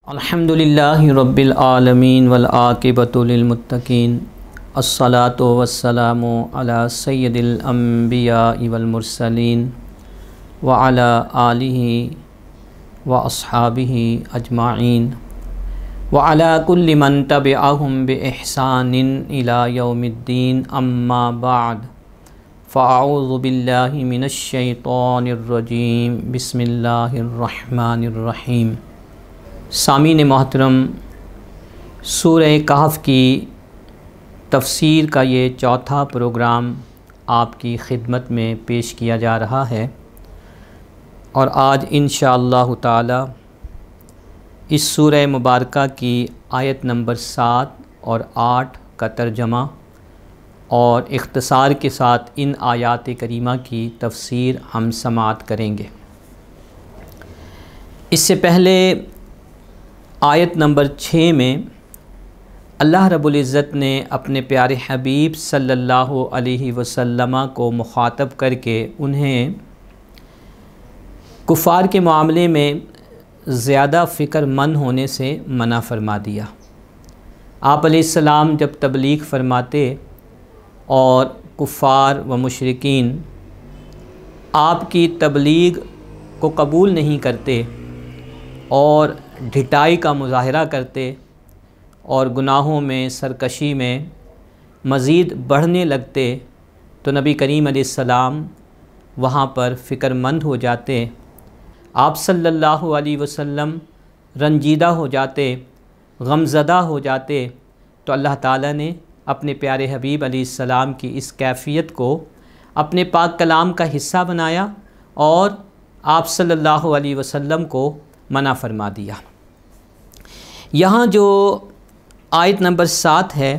الحمدللہ رب العالمین والعاقبۃ للمتقین الصلاۃ والسلام علی سید الانبیاء والمرسلین وعلی آلہ واصحابہ اجمعین وعلی کل من تبعہم باحسان الی یوم الدین اما بعد فاعوذ باللہ من الشیطان الرجیم بسم اللہ الرحمن الرحیم۔ سامعین محترم، سورہ کہف کی تفسیر کا یہ چوتھا پروگرام آپ کی خدمت میں پیش کیا جا رہا ہے، اور آج انشاءاللہ تعالی اس سورہ مبارکہ کی آیت نمبر 7 اور 8 کا ترجمہ اور اختصار کے ساتھ ان آیات کریمہ کی تفسیر ہم سماعت کریں گے۔ اس سے پہلے آیت نمبر 6 میں اللہ رب العزت نے اپنے پیارے حبیب صلی اللہ علیہ وسلم کو مخاطب کر کے انہیں کفار کے معاملے میں زیادہ فکر مند ہونے سے منع فرما دیا۔ آپ علیہ السلام جب تبلیغ فرماتے اور کفار و مشرکین آپ کی تبلیغ کو قبول نہیں کرتے اور ڈھٹائی کا مظاہرہ کرتے اور گناہوں میں سرکشی میں مزید بڑھنے لگتے، تو نبی کریم علیہ السلام وہاں پر فکر مند ہو جاتے، آپ صلی اللہ علیہ وسلم رنجیدہ ہو جاتے، غمزدہ ہو جاتے، تو اللہ تعالیٰ نے اپنے پیارے حبیب علیہ السلام کی اس کیفیت کو اپنے پاک کلام کا حصہ بنایا اور آپ صلی اللہ علیہ وسلم کو منع فرما دیا۔ یہاں جو آیت نمبر 7 ہے،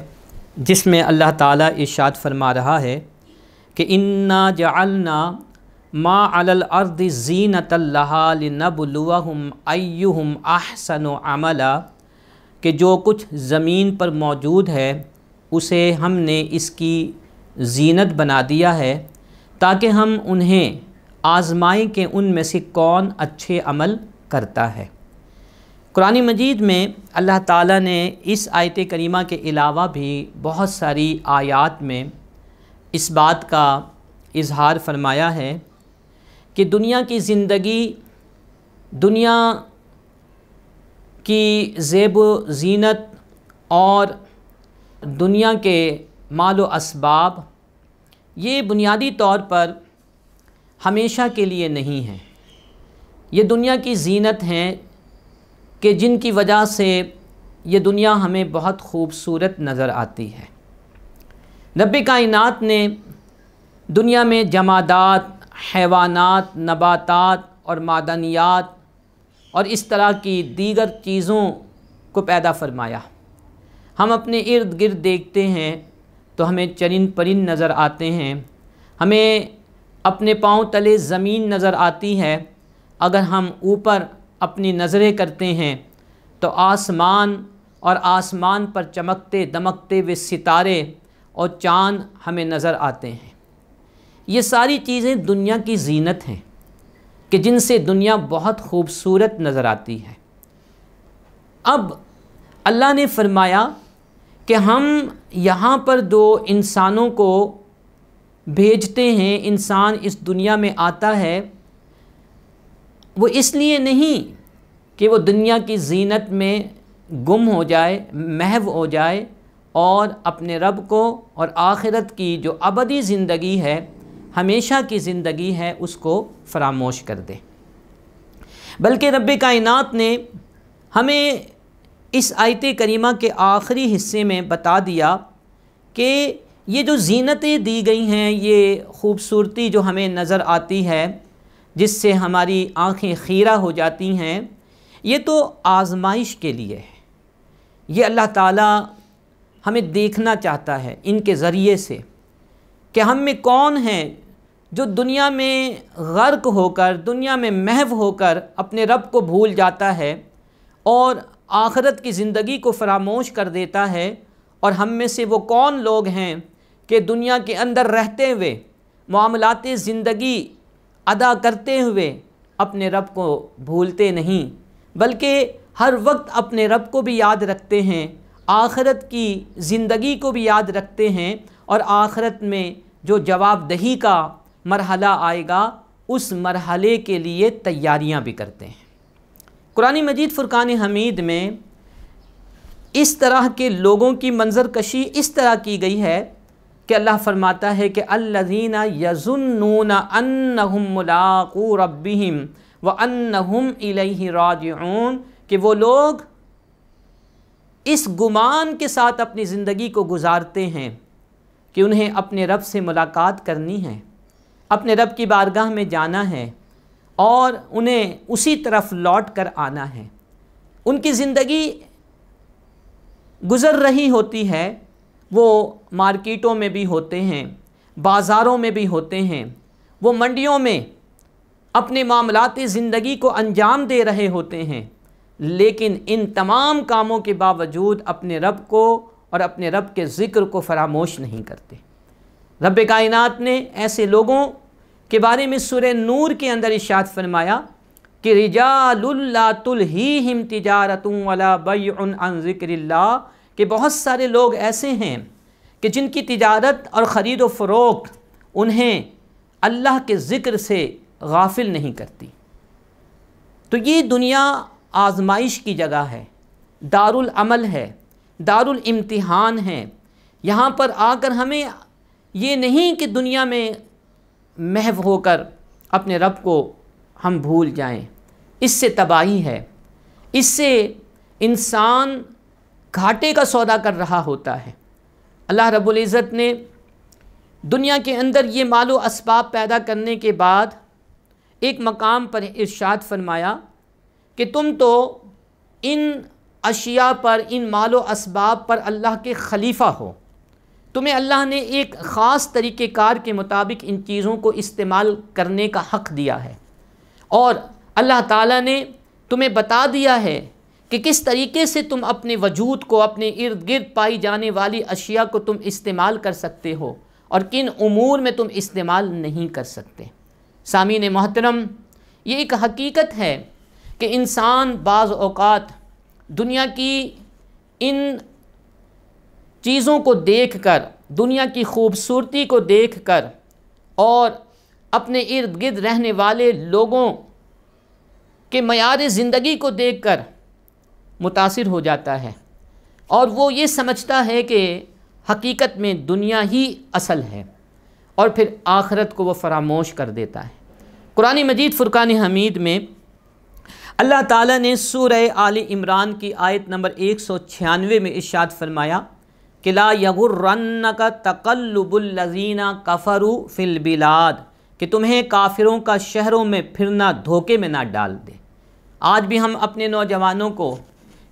جس میں اللہ تعالیٰ ارشاد فرما رہا ہے کہ اِنَّا جَعَلْنَا مَا عَلَى الْأَرْضِ زِینَةً لَهَا لِنَبْلُوَهُمْ أَيُّهُمْ أَحْسَنُ عَمَلًا، کہ جو کچھ زمین پر موجود ہے اسے ہم نے اس کی زینت بنا دیا ہے تاکہ ہم انہیں آزمائیں کہ ان میں سے کون اچھے عمل کرتا ہے۔ قرآن مجید میں اللہ تعالیٰ نے اس آیت کریمہ کے علاوہ بھی بہت ساری آیات میں اس بات کا اظہار فرمایا ہے کہ دنیا کی زندگی، دنیا کی زیب و زینت اور دنیا کے مال و اسباب یہ بنیادی طور پر ہمیشہ کے لیے نہیں ہیں۔ یہ دنیا کی زینت ہیں کہ جن کی وجہ سے یہ دنیا ہمیں بہت خوبصورت نظر آتی ہے۔ رب کائنات نے دنیا میں جمادات، حیوانات، نباتات اور معدنیات اور اس طرح کی دیگر چیزوں کو پیدا فرمایا۔ ہم اپنے ارد گرد دیکھتے ہیں تو ہمیں چرند پرند نظر آتے ہیں، ہمیں اپنے پاؤں تلے زمین نظر آتی ہے۔ اگر ہم اوپر اپنی نظریں کرتے ہیں تو آسمان اور آسمان پر چمکتے دمکتے ہوئے ستارے اور چاند ہمیں نظر آتے ہیں۔ یہ ساری چیزیں دنیا کی زینت ہیں کہ جن سے دنیا بہت خوبصورت نظر آتی ہے۔ اب اللہ نے فرمایا کہ ہم یہاں پر دو انسانوں کو بھیجتے ہیں، انسان اس دنیا میں آتا ہے، وہ اس لیے نہیں کہ وہ دنیا کی زینت میں گم ہو جائے، محو ہو جائے اور اپنے رب کو اور آخرت کی جو ابدی زندگی ہے، ہمیشہ کی زندگی ہے، اس کو فراموش کر دے، بلکہ رب کائنات نے ہمیں اس آیت کریمہ کے آخری حصے میں بتا دیا کہ یہ جو زینتیں دی گئی ہیں، یہ خوبصورتی جو ہمیں نظر آتی ہے، جس سے ہماری آنکھیں خیرہ ہو جاتی ہیں، یہ تو آزمائش کے لیے ہے۔ یہ اللہ تعالیٰ ہمیں دیکھنا چاہتا ہے ان کے ذریعے سے کہ ہم میں کون ہیں جو دنیا میں غرق ہو کر، دنیا میں محو ہو کر اپنے رب کو بھول جاتا ہے اور آخرت کی زندگی کو فراموش کر دیتا ہے، اور ہم میں سے وہ کون لوگ ہیں کہ دنیا کے اندر رہتے ہوئے معاملات زندگی ادا کرتے ہوئے اپنے رب کو بھولتے نہیں، بلکہ ہر وقت اپنے رب کو بھی یاد رکھتے ہیں، آخرت کی زندگی کو بھی یاد رکھتے ہیں، اور آخرت میں جو جواب دہی کا مرحلہ آئے گا اس مرحلے کے لیے تیاریاں بھی کرتے ہیں۔ قرآن مجید فرقان حمید میں اس طرح کے لوگوں کی منظر کشی اس طرح کی گئی ہے کہ اللہ فرماتا ہے کہ الذین یظنون انہم ملاقو ربہم وانہم الیہ راجعون، کہ وہ لوگ اس گمان کے ساتھ اپنی زندگی کو گزارتے ہیں کہ انہیں اپنے رب سے ملاقات کرنی ہے، اپنے رب کی بارگاہ میں جانا ہے اور انہیں اسی طرف لوٹ کر آنا ہے۔ ان کی زندگی گزر رہی ہوتی ہے، وہ مارکیٹوں میں بھی ہوتے ہیں، بازاروں میں بھی ہوتے ہیں، وہ منڈیوں میں اپنے معاملات زندگی کو انجام دے رہے ہوتے ہیں، لیکن ان تمام کاموں کے باوجود اپنے رب کو اور اپنے رب کے ذکر کو فراموش نہیں کرتے۔ رب کائنات نے ایسے لوگوں کے بارے میں سورہ نور کے اندر ارشاد فرمایا کہ رجال لا تلہیہم تجارۃ ولا بیع عن ذکر اللہ، کہ بہت سارے لوگ ایسے ہیں کہ جن کی تجارت اور خرید و فروخت انہیں اللہ کے ذکر سے غافل نہیں کرتی۔ تو یہ دنیا آزمائش کی جگہ ہے، دار العمل ہے، دار الامتحان ہے۔ یہاں پر آ کر ہمیں یہ نہیں کہ دنیا میں محو ہو کر اپنے رب کو ہم بھول جائیں، اس سے تباہی ہے، اس سے انسان گھاٹے کا سودا کر رہا ہوتا ہے۔ اللہ رب العزت نے دنیا کے اندر یہ مال و اسباب پیدا کرنے کے بعد ایک مقام پر ارشاد فرمایا کہ تم تو ان اشیاء پر، ان مال و اسباب پر اللہ کے خلیفہ ہو، تمہیں اللہ نے ایک خاص طریقہ کار کے مطابق ان چیزوں کو استعمال کرنے کا حق دیا ہے، اور اللہ تعالیٰ نے تمہیں بتا دیا ہے کہ کس طریقے سے تم اپنے وجود کو، اپنے ارد گرد پائی جانے والی اشیاء کو تم استعمال کر سکتے ہو اور کن امور میں تم استعمال نہیں کر سکتے۔ سامعین محترم، یہ ایک حقیقت ہے کہ انسان بعض اوقات دنیا کی ان چیزوں کو دیکھ کر، دنیا کی خوبصورتی کو دیکھ کر اور اپنے ارد گرد رہنے والے لوگوں کے معیار زندگی کو دیکھ کر متاثر ہو جاتا ہے، اور وہ یہ سمجھتا ہے کہ حقیقت میں دنیا ہی اصل ہے، اور پھر آخرت کو وہ فراموش کر دیتا ہے۔ قرآن مجید فرقان حمید میں اللہ تعالیٰ نے سورہ آل عمران کی آیت نمبر 196 میں ارشاد فرمایا کہ لا یغرنک تقلب الذین کفروا فی البلاد، کہ تمہیں کافروں کا شہروں میں پھرنا دھوکے میں نہ ڈال دے۔ آج بھی ہم اپنے نوجوانوں کو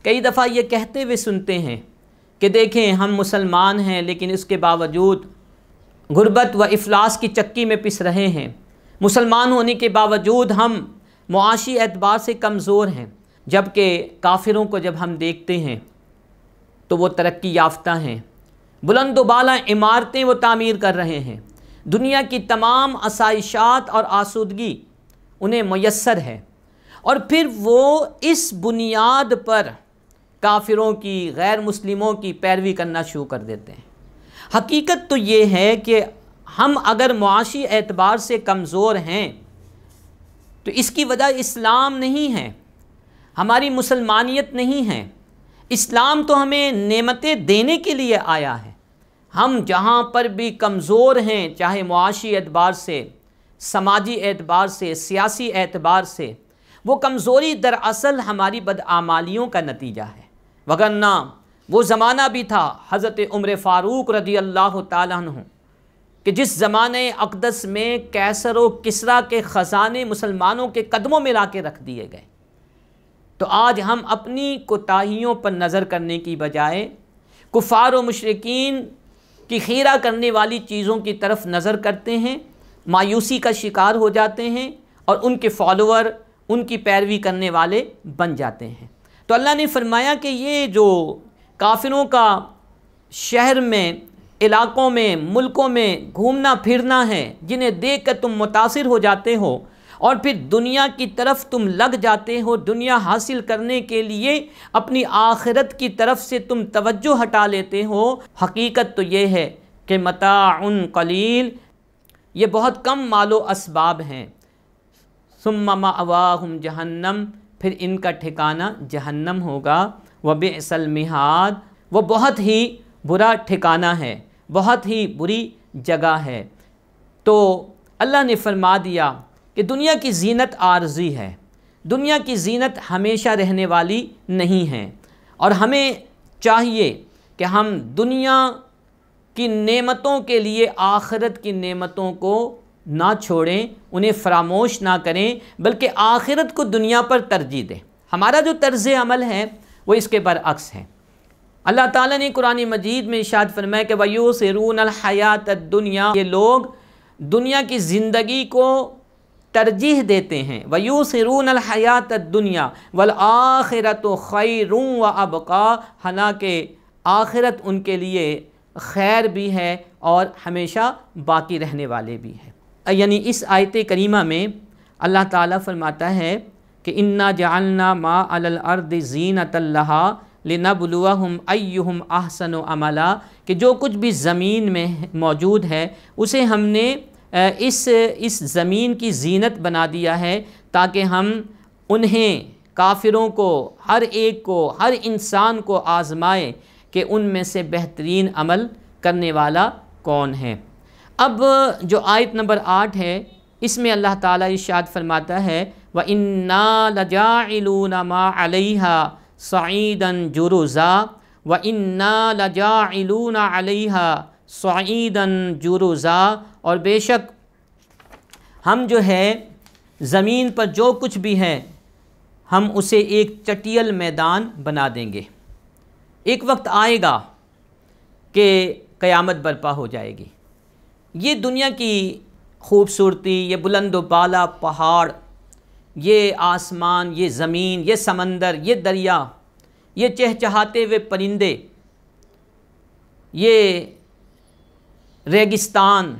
کئی دفعہ یہ کہتے ہوئے سنتے ہیں کہ دیکھیں ہم مسلمان ہیں لیکن اس کے باوجود غربت و افلاس کی چکی میں پس رہے ہیں، مسلمان ہونے کے باوجود ہم معاشی اعتبار سے کمزور ہیں، جبکہ کافروں کو جب ہم دیکھتے ہیں تو وہ ترقی یافتہ ہیں، بلند و بالا عمارتیں وہ تعمیر کر رہے ہیں، دنیا کی تمام آسائشات اور آسودگی انہیں میسر ہے، اور پھر وہ اس بنیاد پر کافروں کی، غیر مسلموں کی پیروی کرنا شروع کر دیتے ہیں۔ حقیقت تو یہ ہے کہ ہم اگر معاشی اعتبار سے کمزور ہیں تو اس کی وجہ اسلام نہیں ہے، ہماری مسلمانیت نہیں ہے۔ اسلام تو ہمیں نعمتیں دینے کے لیے آیا ہے۔ ہم جہاں پر بھی کمزور ہیں، چاہے معاشی اعتبار سے، سماجی اعتبار سے، سیاسی اعتبار سے، وہ کمزوری دراصل ہماری بدعمالیوں کا نتیجہ ہے، وگرنہ وہ زمانہ بھی تھا حضرت عمر فاروق رضی اللہ تعالیٰ عنہ کہ جس زمانے اقدس میں کیسر و کسریٰ کے خزانے مسلمانوں کے قدموں میں لا کے رکھ دیے گئے۔ تو آج ہم اپنی کوتاہیوں پر نظر کرنے کی بجائے کفار و مشرکین کی خیرہ کرنے والی چیزوں کی طرف نظر کرتے ہیں، مایوسی کا شکار ہو جاتے ہیں اور ان کے فالوور، ان کی پیروی کرنے والے بن جاتے ہیں۔ تو اللہ نے فرمایا کہ یہ جو کافروں کا شہر میں، علاقوں میں، ملکوں میں گھومنا پھرنا ہے، جنہیں دیکھ کر تم متاثر ہو جاتے ہو اور پھر دنیا کی طرف تم لگ جاتے ہو، دنیا حاصل کرنے کے لیے اپنی آخرت کی طرف سے تم توجہ ہٹا لیتے ہو، حقیقت تو یہ ہے کہ متاع قلیل، یہ بہت کم مال و اسباب ہیں، ثم مأواہم جہنم، پھر ان کا ٹھکانہ جہنم ہوگا، وبئس المہاد، وہ بہت ہی برا ٹھکانہ ہے، بہت ہی بری جگہ ہے۔ تو اللہ نے فرما دیا کہ دنیا کی زینت عارضی ہے، دنیا کی زینت ہمیشہ رہنے والی نہیں ہے، اور ہمیں چاہیے کہ ہم دنیا کی نعمتوں کے لیے آخرت کی نعمتوں کو نہ چھوڑیں، انہیں فراموش نہ کریں، بلکہ آخرت کو دنیا پر ترجیح دیں۔ ہمارا جو طرز عمل ہے وہ اس کے برعکس ہے۔ اللہ تعالیٰ نے قرآن مجید میں ارشاد فرمایا کہ وَيُؤْثِرُونَ الْحَيَاةَ الدُّنْيَا، یہ لوگ دنیا کی زندگی کو ترجیح دیتے ہیں، وَيُؤْثِرُونَ الْحَيَاةَ الدُّنْيَا وَالْآخِرَةُ خَيْرٌ وَأَبْقَىٰ، حالانکہ آخرت ان کے لیے خیر بھی ہے اور ہمیشہ باقی رہنے والے بھی ہے۔ یعنی اس آیت کریمہ میں اللہ تعالیٰ فرماتا ہے کہ اِنَّا جَعَلْنَا مَا عَلَى الْأَرْضِ زِینَةً لَهَا لِنَبْلُوَهُمْ أَيُّهُمْ أَحْسَنُ عَمَلًا، کہ جو کچھ بھی زمین میں موجود ہے اسے ہم نے اس زمین کی زینت بنا دیا ہے تاکہ ہم انہیں کافروں کو، ہر ایک کو، ہر انسان کو آزمائے کہ ان میں سے بہترین عمل کرنے والا کون ہے۔ اب جو آیت نمبر 8 ہے اس میں اللہ تعالیٰ ارشاد فرماتا ہے وَإِنَّا لَجَاعِلُونَ مَا عَلَيْهَا صَعِيدًا جُرُزًا، وَإِنَّا لَجَاعِلُونَ عَلَيْهَا صَعِيدًا جُرُزًا، اور بے شک ہم جو ہے زمین پر جو کچھ بھی ہے ہم اسے ایک چٹیل میدان بنا دیں گے۔ ایک وقت آئے گا کہ قیامت برپا ہو جائے گی۔ یہ دنیا کی خوبصورتی، یہ بلند و بالا پہاڑ، یہ آسمان، یہ زمین، یہ سمندر، یہ دریا، یہ چہچہاتے ہوئے پرندے، یہ ریگستان،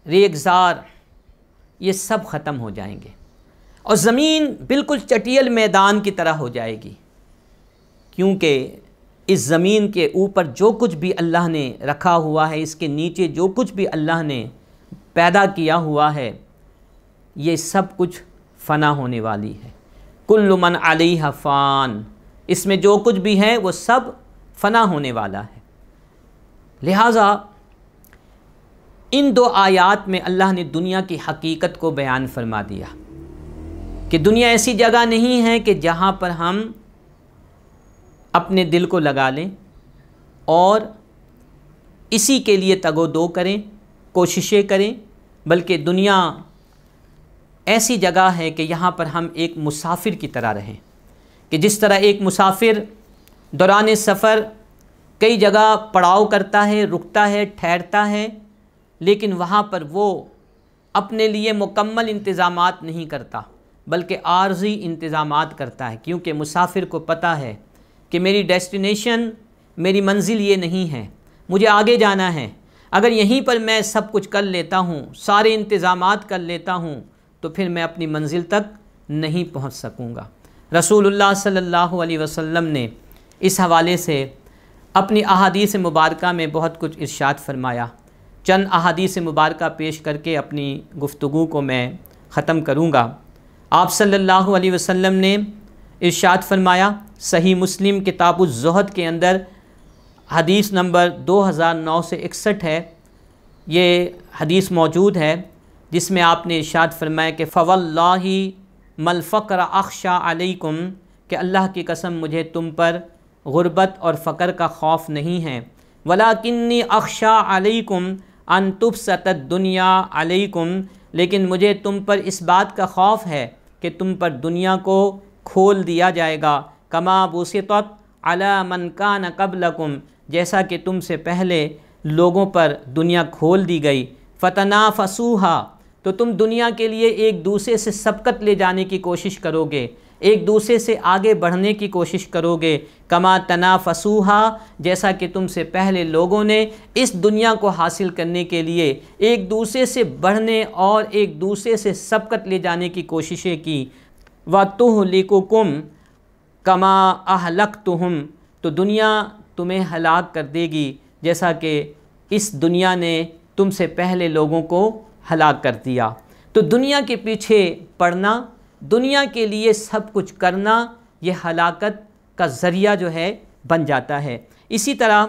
ریگزار، یہ سب ختم ہو جائیں گے اور زمین بالکل چٹیل میدان کی طرح ہو جائے گی، کیونکہ اس زمین کے اوپر جو کچھ بھی اللہ نے رکھا ہوا ہے، اس کے نیچے جو کچھ بھی اللہ نے پیدا کیا ہوا ہے، یہ سب کچھ فنا ہونے والی ہے۔ کل من علیہا فان، اس میں جو کچھ بھی ہے وہ سب فنا ہونے والا ہے۔ لہٰذا ان دو آیات میں اللہ نے دنیا کی حقیقت کو بیان فرما دیا کہ دنیا ایسی جگہ نہیں ہے کہ جہاں پر ہم اپنے دل کو لگا لیں اور اسی کے لیے تگ و دو کریں، کوششیں کریں، بلکہ دنیا ایسی جگہ ہے کہ یہاں پر ہم ایک مسافر کی طرح رہیں، کہ جس طرح ایک مسافر دوران سفر کئی جگہ پڑاؤ کرتا ہے، رکتا ہے، ٹھہرتا ہے، لیکن وہاں پر وہ اپنے لیے مکمل انتظامات نہیں کرتا بلکہ عارضی انتظامات کرتا ہے، کیونکہ مسافر کو پتہ ہے کہ میری ڈیسٹینیشن، میری منزل یہ نہیں ہے، مجھے آگے جانا ہے۔ اگر یہیں پر میں سب کچھ کر لیتا ہوں، سارے انتظامات کر لیتا ہوں، تو پھر میں اپنی منزل تک نہیں پہنچ سکوں گا۔ رسول اللہ صلی اللہ علیہ وسلم نے اس حوالے سے اپنی احادیث مبارکہ میں بہت کچھ ارشاد فرمایا۔ چند احادیث مبارکہ پیش کر کے اپنی گفتگو کو میں ختم کروں گا۔ آپ صلی اللہ علیہ وسلم نے ارشاد فرمایا، صحیح مسلم کتاب الزہد کے اندر حدیث نمبر 2961 ہے، یہ حدیث موجود ہے، جس میں آپ نے ارشاد فرمایا کہ فَوَاللَّهِ مَا الْفَقْرَ أَخْشَىٰ عَلَيْكُمْ، کہ اللہ کی قسم مجھے تم پر غربت اور فقر کا خوف نہیں ہے، وَلَٰكِنِّي أَخْشَىٰ عَلَيْكُمْ أَن تُبْسَطَ الدُّنْيَا عَلَيْكُمْ، لیکن مجھے تم پر اس بات کا خوف ہے کہ تم پر دنیا کو کھول دیا جائے گا، کما بُسِطَتْ عَلَىٰ مَنْ كَانَ قَبْلَكُمْ، جیسا کہ تم سے پہلے لوگوں پر دنیا کھول دی گئی، فَتَنَافَسُوهَا، تو تم دنیا کے لیے ایک دوسرے سے سبقت لے جانے کی کوشش کرو گے، ایک دوسرے سے آگے بڑھنے کی کوشش کرو گے، کما تنافسوہا، جیسا کہ تم سے پہلے لوگوں نے اس دنیا کو حاصل کرنے کے لیے ایک دوسرے سے بڑھنے اور ایک دوسرے سے سبقت لے جانے کی کوششیں کی، وَتُهْلِكُكُمْ کما اہلکتہم، تو دنیا تمہیں ہلاک کر دے گی جیسا کہ اس دنیا نے تم سے پہلے لوگوں کو ہلاک کر دیا۔ تو دنیا کے پیچھے پڑنا، دنیا کے لیے سب کچھ کرنا، یہ ہلاکت کا ذریعہ جو ہے بن جاتا ہے۔ اسی طرح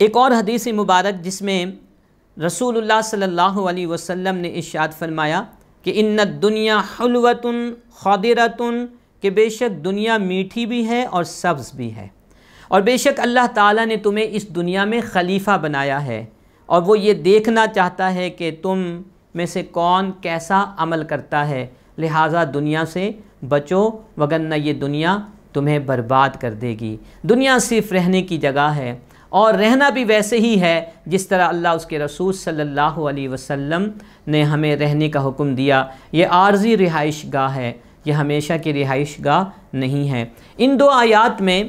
ایک اور حدیث مبارک جس میں رسول اللہ صلی اللہ علیہ وسلم نے ارشاد فرمایا کہ ان الدنیا حلوۃ خضرۃ، کہ بے شک دنیا میٹھی بھی ہے اور سبز بھی ہے، اور بے شک اللہ تعالیٰ نے تمہیں اس دنیا میں خلیفہ بنایا ہے، اور وہ یہ دیکھنا چاہتا ہے کہ تم میں سے کون کیسا عمل کرتا ہے، لہٰذا دنیا سے بچو وگرنہ یہ دنیا تمہیں برباد کر دے گی۔ دنیا صرف رہنے کی جگہ ہے، اور رہنا بھی ویسے ہی ہے جس طرح اللہ اس کے رسول صلی اللہ علیہ وسلم نے ہمیں رہنے کا حکم دیا۔ یہ عارضی رہائش گاہ ہے، یہ ہمیشہ کی رہائش گاہ نہیں ہے۔ ان دو آیات میں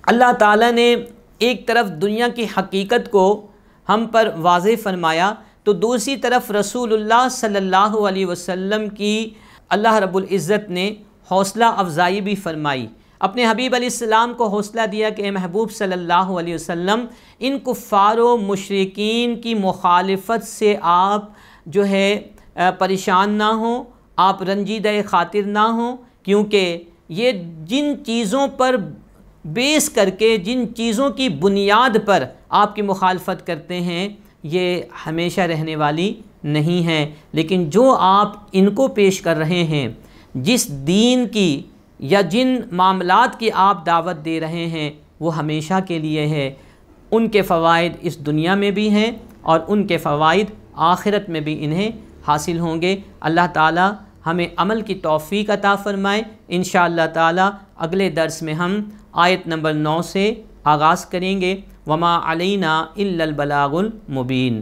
اللہ تعالیٰ نے ایک طرف دنیا کی حقیقت کو ہم پر واضح فرمایا، تو دوسری طرف رسول اللہ صلی اللہ علیہ وسلم کی اللہ رب العزت نے حوصلہ افزائی بھی فرمائی، اپنے حبیب علیہ السلام کو حوصلہ دیا کہ اے محبوب صلی اللہ علیہ وسلم، ان کفار و مشرکین کی مخالفت سے آپ جو ہے پریشان نہ ہوں، آپ رنجیدہ خاطر نہ ہوں، کیونکہ یہ جن چیزوں پر بیس کر کے، جن چیزوں کی بنیاد پر آپ کی مخالفت کرتے ہیں، یہ ہمیشہ رہنے والی نہیں ہیں، لیکن جو آپ ان کو پیش کر رہے ہیں، جس دین کی یا جن معاملات کی آپ دعوت دے رہے ہیں، وہ ہمیشہ کے لیے ہے۔ ان کے فوائد اس دنیا میں بھی ہیں اور ان کے فوائد آخرت میں بھی انہیں حاصل ہوں گے۔ اللہ تعالی ہمیں عمل کی توفیق عطا فرمائے۔ انشاءاللہ تعالی اگلے درس میں ہم آیت نمبر 9 سے آغاز کریں گے۔ وما علینا الا البلاغ المبین۔